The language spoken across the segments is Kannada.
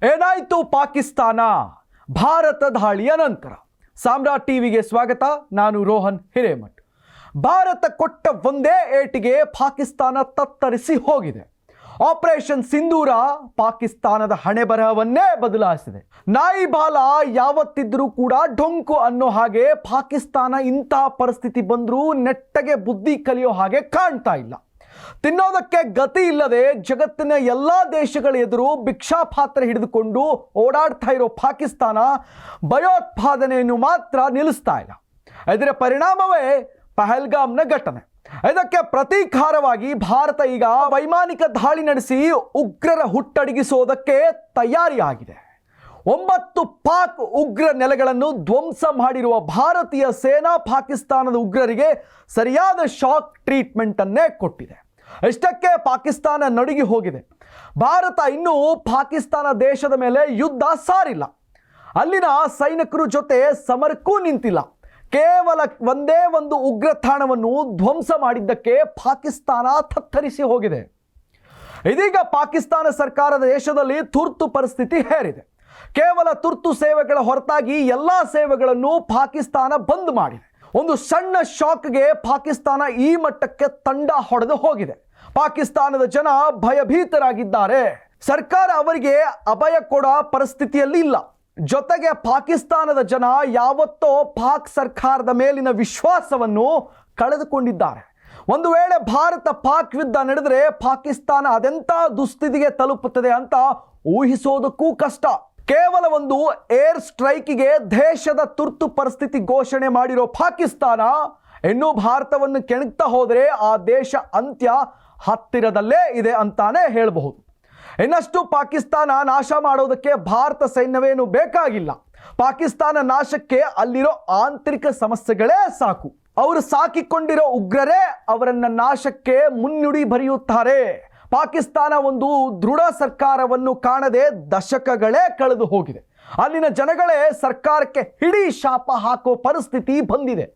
ಏನಾಯ್ತು ಪಾಕಿಸ್ತಾನ ಭಾರತ ದಾಳಿಯ ನಂತರ? ಸಾಮ್ರಾಟ್ ಟಿವಿಗೆ ಸ್ವಾಗತ. ನಾನು ರೋಹನ್ ಹಿರೇಮಠ್. ಭಾರತ ಕೊಟ್ಟ ಒಂದೇ ಏಟಿಗೆ ಪಾಕಿಸ್ತಾನ ತತ್ತರಿಸಿ ಹೋಗಿದೆ. ಆಪರೇಷನ್ ಸಿಂಧೂರ ಪಾಕಿಸ್ತಾನದ ಹಣೆಬರಹವನ್ನೇ ಬದಲಾಯಿಸಿದೆ. ನಾಯಿ ಬಾಲ ಯಾವತ್ತಿದ್ರೂ ಕೂಡ ಡೊಂಕು ಅನ್ನೋ ಹಾಗೆ ಪಾಕಿಸ್ತಾನ ಇಂತಹ ಪರಿಸ್ಥಿತಿ ಬಂದರೂ ನೆಟ್ಟಗೆ ಬುದ್ಧಿ ಕಲಿಯೋ ಹಾಗೆ ಕಾಣ್ತಾ ಇಲ್ಲ. ತಿನ್ನೋದಕ್ಕೆ ಗತಿ ಇಲ್ಲದೆ ಜಗತ್ತಿನ ಎಲ್ಲ ದೇಶಗಳ ಎದುರು ಭಿಕ್ಷಾ ಪಾತ್ರ ಹಿಡಿದುಕೊಂಡು ಓಡಾಡ್ತಾ ಇರೋ ಪಾಕಿಸ್ತಾನ ಭಯೋತ್ಪಾದನೆಯನ್ನು ಮಾತ್ರ ನಿಲ್ಲಿಸ್ತಾ ಇಲ್ಲ. ಇದರ ಪರಿಣಾಮವೇ ಪಹಲ್ಗಾಮ್ನ ಘಟನೆ. ಇದಕ್ಕೆ ಪ್ರತೀಕಾರವಾಗಿ ಭಾರತ ಈಗ ವೈಮಾನಿಕ ದಾಳಿ ನಡೆಸಿ ಉಗ್ರರ ಹುಟ್ಟಡಗಿಸೋದಕ್ಕೆ ತಯಾರಿಯಾಗಿದೆ. 9 ಪಾಕ್ ಉಗ್ರ ನೆಲೆಗಳನ್ನು ಧ್ವಂಸ ಮಾಡಿರುವ ಭಾರತೀಯ ಸೇನಾ ಪಾಕಿಸ್ತಾನದ ಉಗ್ರರಿಗೆ ಸರಿಯಾದ ಶಾಕ್ ಟ್ರೀಟ್ಮೆಂಟ್ ಅನ್ನೇ ಕೊಟ್ಟಿದೆ. ಇಷ್ಟಕ್ಕೆ ಪಾಕಿಸ್ತಾನ ನಡುಗಿ ಹೋಗಿದೆ. ಭಾರತ ಇನ್ನೂ ಪಾಕಿಸ್ತಾನ ದೇಶದ ಮೇಲೆ ಯುದ್ಧ ಸಾರಿಲ್ಲ. ಅಲ್ಲಿನ ಸೈನಿಕರ ಜೊತೆ ಸಮರಕ್ಕೂ ನಿಂತಿಲ್ಲ. ಕೇವಲ ಒಂದೇ ಒಂದು ಉಗ್ರ ತಾಣವನ್ನು ಧ್ವಂಸ ಮಾಡಿದ್ದಕ್ಕೆ ಪಾಕಿಸ್ತಾನ ತತ್ತರಿಸಿ ಹೋಗಿದೆ. ಇದೀಗ ಪಾಕಿಸ್ತಾನ ಸರ್ಕಾರದ ದೇಶದಲ್ಲಿ ತುರ್ತು ಪರಿಸ್ಥಿತಿ ಹೇರಿದೆ. ಕೇವಲ ತುರ್ತು ಸೇವೆಗಳ ಹೊರತಾಗಿ ಎಲ್ಲ ಸೇವೆಗಳನ್ನು ಪಾಕಿಸ್ತಾನ ಬಂದ್ ಮಾಡಿದೆ. ಒಂದು ಸಣ್ಣ ಶಾಕ್ಗೆ ಪಾಕಿಸ್ತಾನ ಈ ಮಟ್ಟಕ್ಕೆ ತಂಡ ಹೊಡೆದು ಹೋಗಿದೆ. ಪಾಕಿಸ್ತಾನದ ಜನ ಭಯಭೀತರಾಗಿದ್ದಾರೆ. ಸರ್ಕಾರ ಅವರಿಗೆ ಅಭಯ ಕೊಡೋ ಪರಿಸ್ಥಿತಿಯಲ್ಲಿ ಇಲ್ಲ. ಜೊತೆಗೆ ಪಾಕಿಸ್ತಾನದ ಜನ ಯಾವತ್ತೋ ಪಾಕ್ ಸರ್ಕಾರದ ಮೇಲಿನ ವಿಶ್ವಾಸವನ್ನು ಕಳೆದುಕೊಂಡಿದ್ದಾರೆ. ಒಂದು ವೇಳೆ ಭಾರತ ಪಾಕ್ ಯುದ್ಧ ನಡೆದರೆ ಪಾಕಿಸ್ತಾನ ಅದೆಂಥ ದುಸ್ಥಿತಿಗೆ ತಲುಪುತ್ತದೆ ಅಂತ ಊಹಿಸೋದಕ್ಕೂ ಕಷ್ಟ. ಕೇವಲ ಒಂದು ಏರ್ ಸ್ಟ್ರೈಕಿಗೆ ದೇಶದ ತುರ್ತು ಪರಿಸ್ಥಿತಿ ಘೋಷಣೆ ಮಾಡಿರೋ ಪಾಕಿಸ್ತಾನ ಇನ್ನೂ ಭಾರತವನ್ನು ಕೆಣಕ್ತಾ ಹೋದರೆ ಆ ದೇಶ ಅಂತ್ಯ ಹತ್ತಿರದಲ್ಲೇ ಇದೆ ಅಂತಾನೆ ಹೇಳಬಹುದು. ಇನ್ನಷ್ಟು ಪಾಕಿಸ್ತಾನ ನಾಶ ಮಾಡೋದಕ್ಕೆ ಭಾರತ ಸೈನ್ಯವೇನು ಬೇಕಾಗಿಲ್ಲ. ಪಾಕಿಸ್ತಾನ ನಾಶಕ್ಕೆ ಅಲ್ಲಿರೋ ಆಂತರಿಕ ಸಮಸ್ಯೆಗಳೇ ಸಾಕು. ಅವರು ಸಾಕಿಕೊಂಡಿರೋ ಉಗ್ರರೇ ಅವರನ್ನ ನಾಶಕ್ಕೆ ಮುನ್ನುಡಿ ಬರೆಯುತ್ತಾರೆ. ಪಾಕಿಸ್ತಾನ ಒಂದು ದೃಢ ಸರ್ಕಾರವನ್ನು ಕಾಣದೆ ದಶಕಗಳೇ ಕಳೆದು ಹೋಗಿದೆ. ಅಲ್ಲಿನ ಜನಗಳೇ ಸರ್ಕಾರಕ್ಕೆ ಹಿಡಿ ಶಾಪ ಹಾಕೋ ಪರಿಸ್ಥಿತಿ ಬಂದಿದೆ.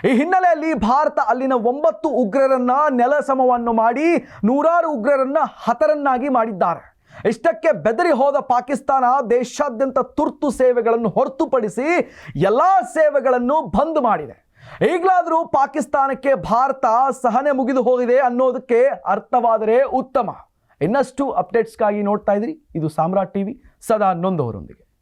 ಈ ಹಿನ್ನೆಲೆಯಲ್ಲಿ ಭಾರತ ಅಲ್ಲಿನ 9 ಉಗ್ರರನ್ನ ನೆಲಸಮವನ್ನು ಮಾಡಿ 100 ಉಗ್ರರನ್ನ ಹತರನ್ನಾಗಿ ಮಾಡಿದ್ದಾರೆ. ಇಷ್ಟಕ್ಕೆ ಬೆದರಿ ಹೋದ ಪಾಕಿಸ್ತಾನ ದೇಶಾದ್ಯಂತ ತುರ್ತು ಸೇವೆಗಳನ್ನು ಹೊರತುಪಡಿಸಿ ಎಲ್ಲ ಸೇವೆಗಳನ್ನು ಬಂದ್ ಮಾಡಿದೆ. ಈಗಲಾದರೂ ಪಾಕಿಸ್ತಾನಕ್ಕೆ ಭಾರತ ಸಹನೆ ಮುಗಿದು ಹೋಗಿದೆ ಅನ್ನೋದಕ್ಕೆ ಅರ್ಥವಾದರೆ ಉತ್ತಮ. ಇನ್ನಷ್ಟು ಅಪ್ಡೇಟ್ಸ್ಗಾಗಿ ನೋಡ್ತಾ ಇದ್ರಿ. ಇದು ಸಾಮ್ರಾಟ್ ಟಿವಿ, ಸದಾ ನೊಂದವರೊಂದಿಗೆ.